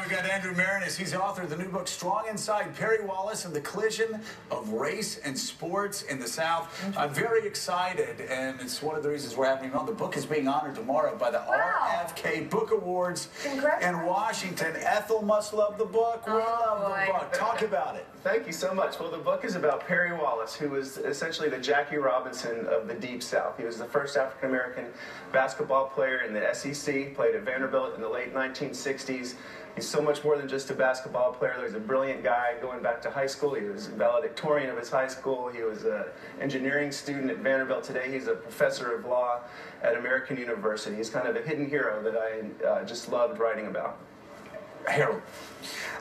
we've got Andrew Maraniss. He's the author of the new book, Strong Inside, Perry Wallace and the Collision of Race and Sports in the South. I'm very excited, and it's one of the reasons we're having him on. The book is being honored tomorrow by the RFK Book Awards in Washington. Ethel must love the book. We love the book. Talk about it. Thank you so much. Well, the book is about Perry Wallace, who was essentially the Jackie Robinson of the Deep South. He was the first African-American basketball player in the SEC, played at Vanderbilt in the late 1960s. He's so much more than just a basketball player. He's a brilliant guy going back to high school. He was valedictorian of his high school. He was an engineering student at Vanderbilt. Today he's a professor of law at American University. He's kind of a hidden hero that I just loved writing about. Harold.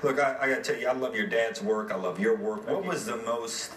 Look, I got to tell you, I love your dad's work. I love your work. What was the most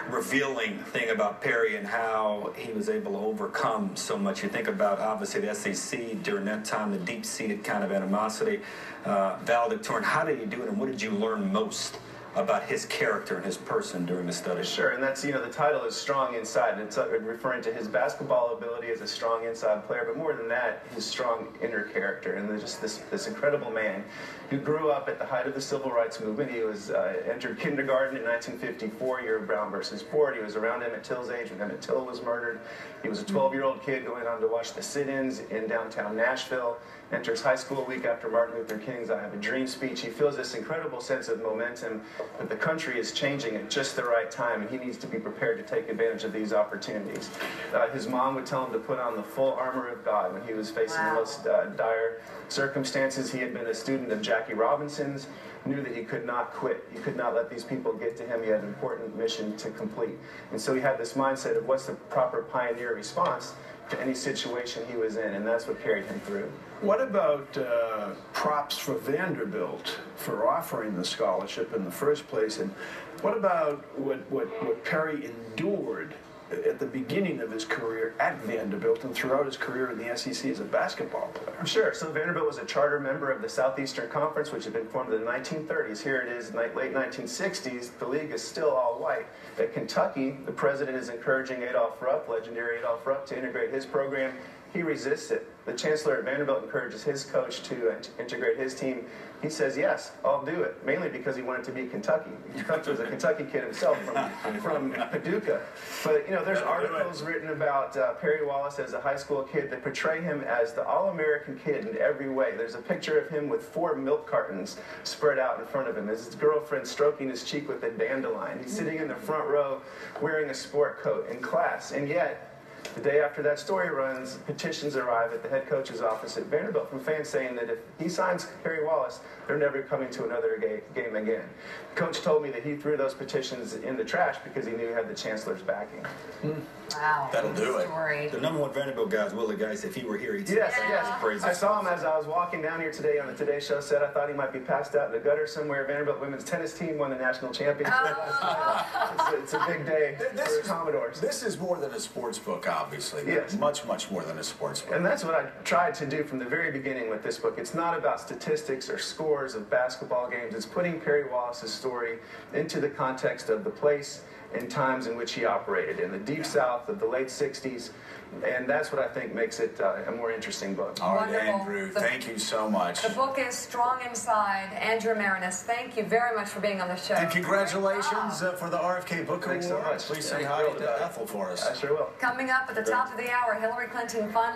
revealing thing about Perry and how he was able to overcome so much? You think about, obviously, the SEC during that time, the deep-seated kind of animosity, valedictorian. How did he do it, and what did you learn most about his character and his person during the study? Sure, and that's, the title is Strong Inside, and it's referring to his basketball ability as a strong inside player, but more than that, his strong inner character, and just this incredible man who grew up at the height of the Civil Rights Movement. He was entered kindergarten in 1954, year of Brown versus Ford. He was around Emmett Till's age when Emmett Till was murdered. He was a 12-year-old kid going on to watch the sit-ins in downtown Nashville, enters high school a week after Martin Luther King's I Have a Dream speech. He feels this incredible sense of momentum that the country is changing at just the right time, and he needs to be prepared to take advantage of these opportunities. His mom would tell him to put on the full armor of God when he was facing the most dire circumstances. He had been a student of Jackie Robinson's, knew that he could not quit. He could not let these people get to him. He had an important mission to complete. And so he had this mindset of what's the proper pioneer response to any situation he was in, and that's what carried him through. What about props for Vanderbilt for offering the scholarship in the first place? And what about what Perry endured at the beginning of his career at Vanderbilt and throughout his career in the SEC as a basketball player? Sure. So Vanderbilt was a charter member of the Southeastern Conference, which had been formed in the 1930s. Here it is, late 1960s. The league is still all white. At Kentucky, the president is encouraging Adolph Rupp, legendary Adolph Rupp, to integrate his program. He resists it. The chancellor at Vanderbilt encourages his coach to integrate his team. He says, yes, I'll do it, mainly because he wanted to be Kentucky. Coach was a Kentucky kid himself from Paducah. But, there's articles written about Perry Wallace as a high school kid that portray him as the all-American kid in every way. There's a picture of him with 4 milk cartons spread out in front of him. His girlfriend stroking his cheek with a dandelion. He's sitting in the front row wearing a sport coat in class, and yet the day after that story runs, petitions arrive at the head coach's office at Vanderbilt from fans saying that if he signs Perry Wallace, they're never coming to another game again. Coach told me that he threw those petitions in the trash because he knew he had the chancellor's backing. Wow. That'll do it. The #1 Vanderbilt guy is Willie Geist. If he were here, he'd say yes. crazy. I saw him as I was walking down here today on the Today Show set. I thought he might be passed out in the gutter somewhere. Vanderbilt women's tennis team won the national championship last night. It's a big day for the Commodores. This is more than a sports book, obviously. Yes. Much, much more than a sports book. And that's what I tried to do from the very beginning with this book. It's not about statistics or scores of basketball games. It's putting Perry Wallace's story into the context of the place and times in which he operated in the Deep South of the late 60s. And that's what I think makes it a more interesting book. All right, Wonderful. Andrew, thank you so much. The book is Strong Inside. Andrew Maraniss, thank you very much for being on the show. And congratulations for the RFK Book Award. Thanks so much. Please say hi to Ethel for us. I sure will. Coming up at the top of the hour, Hillary Clinton finally